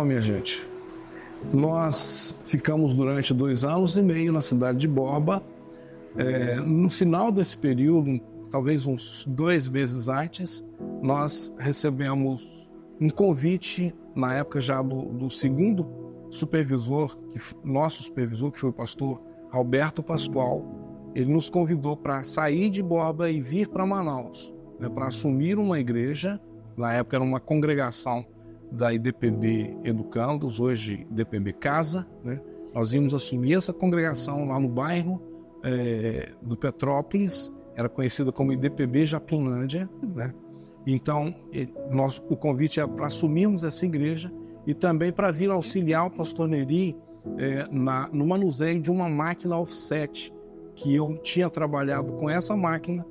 Então, minha gente, nós ficamos durante 2 anos e meio na cidade de Borba. No final desse período, talvez uns 2 meses antes, nós recebemos um convite, na época já do segundo supervisor, nosso supervisor, que foi o pastor Alberto Pascoal. Ele nos convidou para sair de Borba e vir para Manaus, para assumir uma igreja. Na época era uma congregação da IDPB Educandos, hoje IDPB Casa, Nós íamos assumir essa congregação lá no bairro do Petrópolis, era conhecida como IDPB Japinlândia, Então, o convite é para assumirmos essa igreja e também para vir auxiliar o pastor Neri no manuseio de uma máquina offset, que eu tinha trabalhado com essa máquina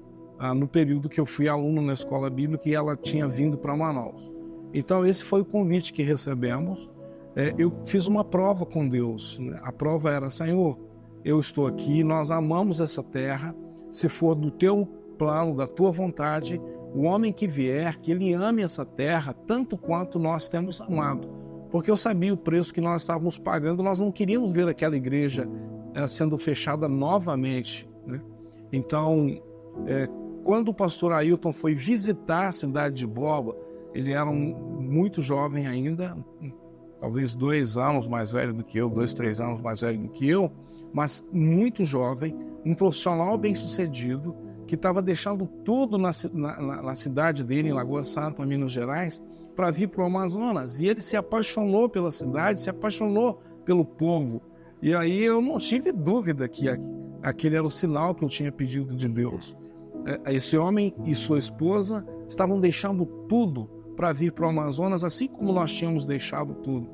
no período que eu fui aluno na escola bíblica e ela tinha vindo para Manaus. Então, esse foi o convite que recebemos. Eu fiz uma prova com Deus. A prova era: Senhor, eu estou aqui, nós amamos essa terra, se for do teu plano, da tua vontade, o homem que vier, que ele ame essa terra tanto quanto nós temos amado. Porque eu sabia o preço que nós estávamos pagando, nós não queríamos ver aquela igreja sendo fechada novamente. Então, quando o pastor Ailton foi visitar a cidade de Borba, ele era muito jovem ainda, talvez 2 anos mais velho do que eu, 2, 3 anos mais velho do que eu, mas muito jovem, um profissional bem-sucedido, que estava deixando tudo na cidade dele, em Lagoa Santa, Minas Gerais, para vir para o Amazonas. E ele se apaixonou pela cidade, se apaixonou pelo povo. E aí eu não tive dúvida que aquele era o sinal que eu tinha pedido de Deus. Esse homem e sua esposa estavam deixando tudo para vir para o Amazonas, assim como nós tínhamos deixado tudo.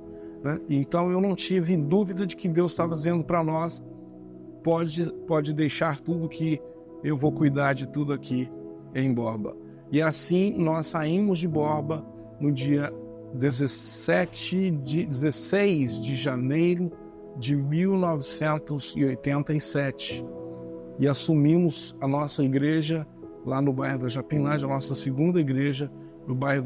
Então eu não tive dúvida de que Deus estava dizendo para nós: pode deixar tudo, que eu vou cuidar de tudo aqui em Borba. E assim nós saímos de Borba no dia 16 de janeiro de 1987 e assumimos a nossa igreja lá no bairro da Japinlândia, a nossa segunda igreja no bairro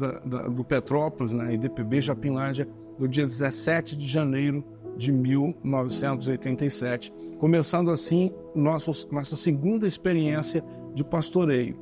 do Petrópolis, na IDPB Japinlândia, no dia 17 de janeiro de 1987, começando assim nossa segunda experiência de pastoreio.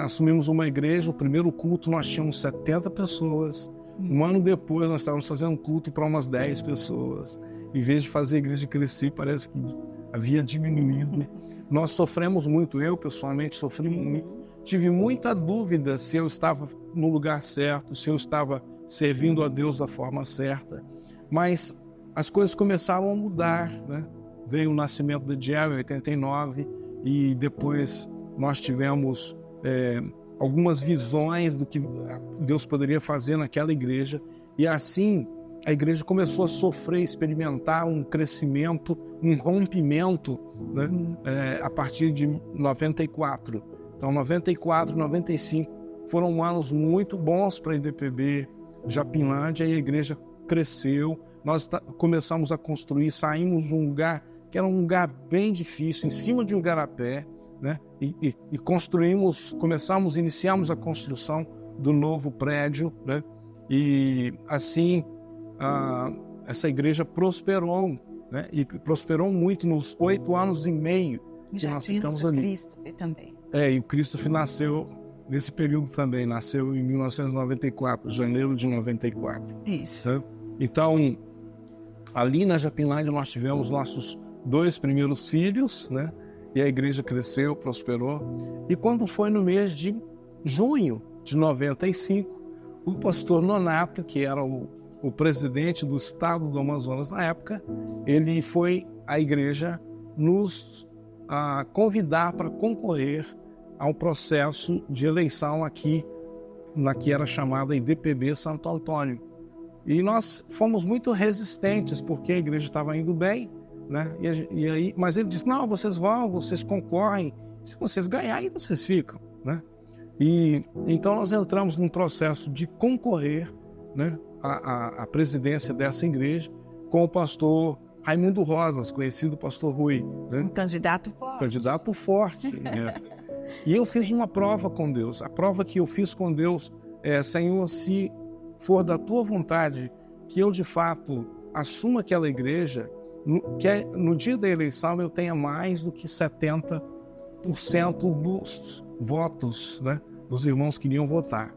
Assumimos uma igreja, o primeiro culto nós tínhamos 70 pessoas, um ano depois nós estávamos fazendo culto para umas 10 pessoas. Em vez de fazer a igreja crescer, parece que havia diminuído. Nós sofremos muito, eu pessoalmente sofri muito, tive muita dúvida se eu estava no lugar certo, se eu estava servindo a Deus da forma certa, mas as coisas começaram a mudar, Veio o nascimento de Diel em 89 e depois nós tivemos algumas visões do que Deus poderia fazer naquela igreja, e assim a igreja começou a sofrer, experimentar um crescimento, um rompimento, a partir de 94. Então 94, 95 foram anos muito bons para a IDPB Japinlândia, e a igreja cresceu. Nós começamos a construir, saímos de um lugar que era um lugar bem difícil, em cima de um igarapé, e iniciamos a construção do novo prédio, E assim essa igreja prosperou, e prosperou muito nos 8 anos e meio que nós ficamos ali. Cristo também. E o Cristo nasceu nesse período também, nasceu em 1994, janeiro de 94. Isso. Então, ali na Japinlândia nós tivemos nossos 2 primeiros filhos, E a igreja cresceu, prosperou. E quando foi no mês de junho de 95, o pastor Nonato, que era o presidente do estado do Amazonas na época, ele foi à igreja nos convidar para concorrer a um processo de eleição aqui, na que era chamada IDPB Santo Antônio. E nós fomos muito resistentes, porque a igreja estava indo bem, mas ele disse: não, vocês vão, vocês concorrem, se vocês ganharem, vocês ficam, E então nós entramos num processo de concorrer, à presidência dessa igreja com o pastor Raimundo Rosas, conhecido pastor Rui. Um candidato forte. Candidato forte. E eu fiz uma prova com Deus. A prova que eu fiz com Deus é: Senhor, se for da tua vontade que eu, de fato, assuma aquela igreja, que no dia da eleição eu tenha mais do que 70% dos votos, né, dos irmãos que iriam votar.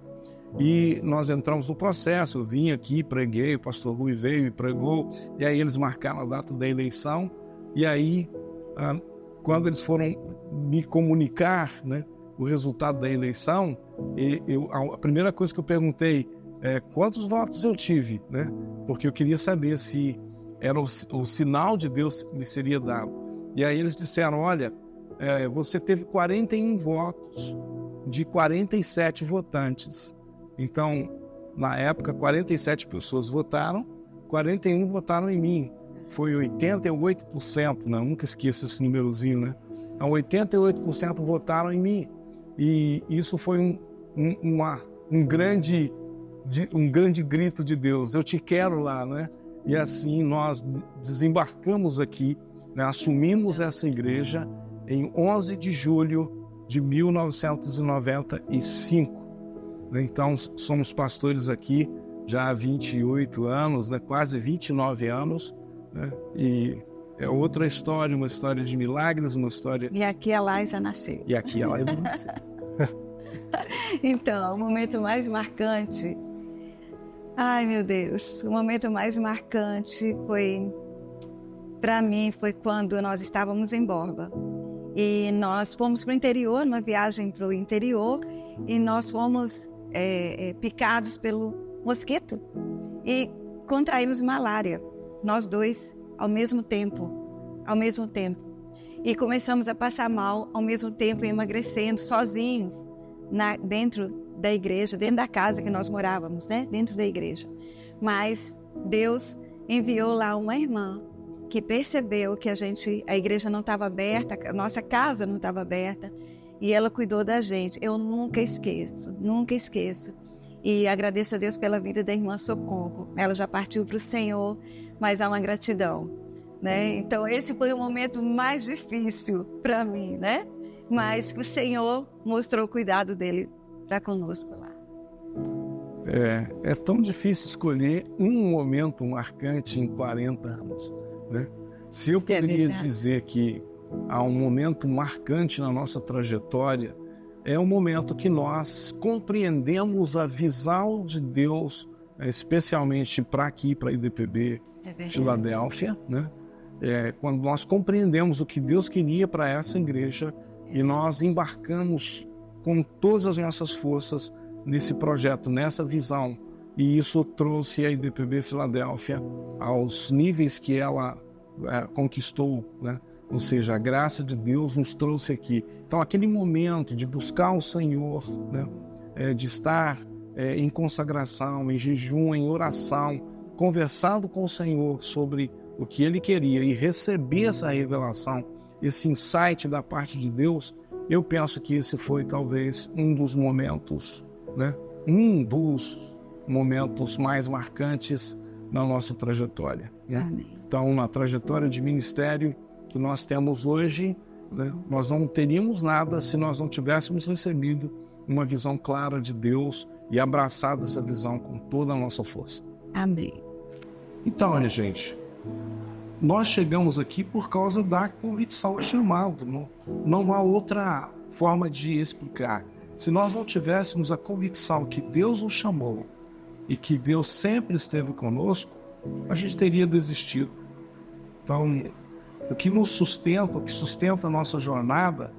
E nós entramos no processo, eu vim aqui, preguei, o pastor Rui veio e pregou, e aí eles marcaram a data da eleição, e aí, quando eles foram me comunicar, né, o resultado da eleição, a primeira coisa que eu perguntei é quantos votos eu tive, né? Porque eu queria saber se era o sinal de Deus que me seria dado. E aí eles disseram, olha, você teve 41 votos de 47 votantes. Então, na época, 47 pessoas votaram, 41 votaram em mim. Foi 88%, né? Eu nunca esqueço esse númerozinho, né? Então, 88% votaram em mim. E isso foi um grande grito de Deus. Eu te quero lá, né? E assim nós desembarcamos aqui, né? Assumimos essa igreja em 11 de julho de 1995. Então, somos pastores aqui já há 28 anos, né? Quase 29 anos, né? E é outra história, uma história de milagres, uma história... E aqui a Laísa nasceu. E aqui a Laísa nasceu. Então, o momento mais marcante... Ai, meu Deus, o momento mais marcante foi, para mim, foi quando nós estávamos em Borba. E nós fomos para o interior, numa viagem para o interior, e nós fomos picados pelo mosquito e contraímos malária, nós dois, ao mesmo tempo. E começamos a passar mal, ao mesmo tempo emagrecendo, sozinhos, dentro da igreja, dentro da casa que nós morávamos, né? Dentro da igreja. Mas Deus enviou lá uma irmã que percebeu que a igreja não estava aberta, a nossa casa não estava aberta, e ela cuidou da gente. Eu nunca esqueço. E agradeço a Deus pela vida da irmã Socorro. Ela já partiu para o Senhor, mas há uma gratidão, né? Então esse foi o momento mais difícil para mim, né? Mas o Senhor mostrou o cuidado dele para conosco lá. É tão difícil escolher um momento marcante em 40 anos, né? Se eu poderia dizer que há um momento marcante na nossa trajetória, é o momento que nós compreendemos a visão de Deus, especialmente para aqui, para a IDPB Filadélfia, né? Quando nós compreendemos o que Deus queria para essa igreja e nós embarcamos com todas as nossas forças nesse projeto, nessa visão. E isso trouxe a IDPB Filadélfia aos níveis que ela conquistou, né? Ou seja, a graça de Deus nos trouxe aqui. Então, aquele momento de buscar o Senhor, né? De estar em consagração, em jejum, em oração, conversando com o Senhor sobre o que Ele queria e receber essa revelação, esse insight da parte de Deus, eu penso que esse foi talvez um dos momentos, né? Um dos momentos mais marcantes na nossa trajetória, né? Então, na trajetória de ministério que nós temos hoje, né, nós não teríamos nada se nós não tivéssemos recebido uma visão clara de Deus e abraçado essa visão com toda a nossa força. Amém. Então, olha, gente, nós chegamos aqui por causa da convicção ao chamado. Não há outra forma de explicar. Se nós não tivéssemos a convicção que Deus nos chamou e que Deus sempre esteve conosco, a gente teria desistido. Então, o que nos sustenta, o que sustenta a nossa jornada,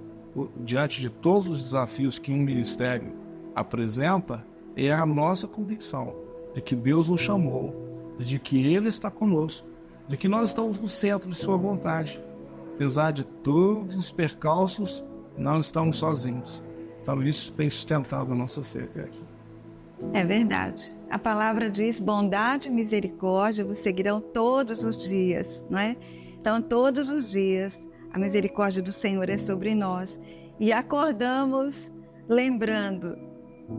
diante de todos os desafios que um ministério apresenta, é a nossa convicção de que Deus nos chamou, de que Ele está conosco, de que nós estamos no centro de Sua vontade. Apesar de todos os percalços, não estamos sozinhos. Então, isso tem sustentado a nossa fé até aqui. É verdade. A palavra diz: bondade e misericórdia vos seguirão todos os dias, não é? Então, todos os dias, a misericórdia do Senhor é sobre nós. E acordamos lembrando,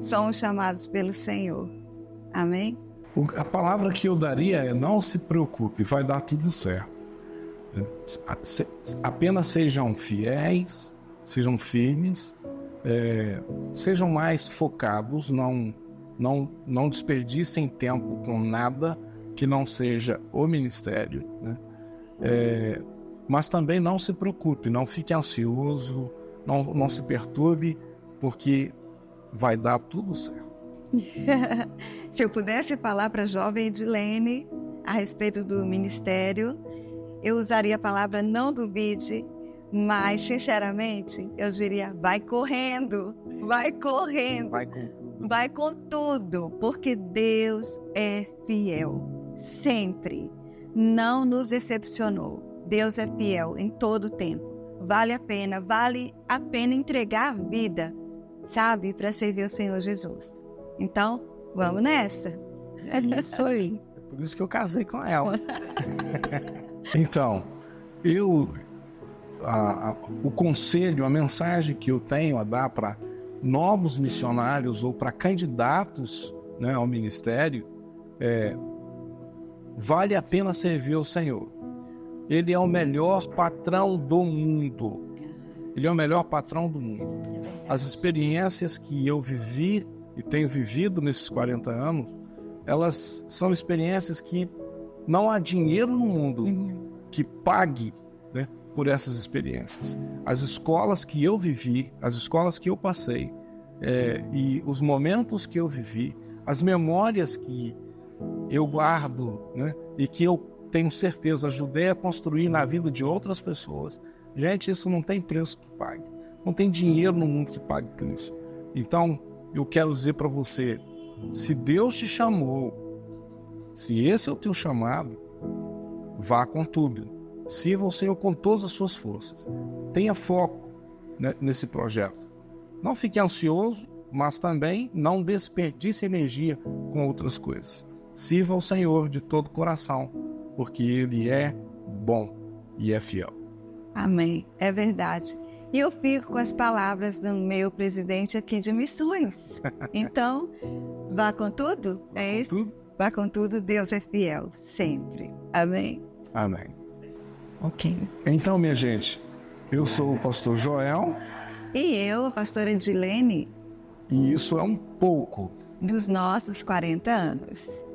somos chamados pelo Senhor. Amém? A palavra que eu daria é: não se preocupe, vai dar tudo certo. Apenas sejam fiéis, sejam firmes, sejam mais focados, não desperdicem tempo com nada que não seja o ministério, né? Mas também não se preocupe, não fique ansioso, não se perturbe, porque vai dar tudo certo. Se eu pudesse falar para a jovem Edilene a respeito do ministério, eu usaria a palavra não duvide, mas, sinceramente, eu diria, vai correndo, vai correndo, vai com tudo, porque Deus é fiel, sempre, não nos decepcionou. Deus é fiel em todo o tempo. Vale a pena entregar a vida, sabe, para servir o Senhor Jesus. Então, vamos nessa. É isso aí. É por isso que eu casei com ela. Então, o conselho, a mensagem que eu tenho a dar para novos missionários ou para candidatos, né, ao ministério vale a pena servir ao Senhor. Ele é o melhor patrão do mundo. Ele é o melhor patrão do mundo. As experiências que eu vivi e tenho vivido nesses 40 anos, elas são experiências que não há dinheiro no mundo que pague, né, por essas experiências. As escolas que eu vivi, as escolas que eu passei, e os momentos que eu vivi, as memórias que eu guardo, né, e que eu tenho certeza ajudei a construir na vida de outras pessoas. Gente, isso não tem preço que pague. Não tem dinheiro no mundo que pague por isso. Então, eu quero dizer para você, se Deus te chamou, se esse é o teu chamado, vá com tudo. Sirva o Senhor com todas as suas forças. Tenha foco, né, nesse projeto. Não fique ansioso, mas também não desperdice energia com outras coisas. Sirva ao Senhor de todo o coração, porque Ele é bom e é fiel. Amém, é verdade. E eu fico com as palavras do meu presidente aqui de missões. Então, vá com tudo, é isso? Tudo? Vá com tudo, Deus é fiel, sempre. Amém? Amém. Ok. Então, minha gente, eu sou o pastor Joel. E eu, a pastora Edilene, E isso é um pouco dos nossos 40 anos.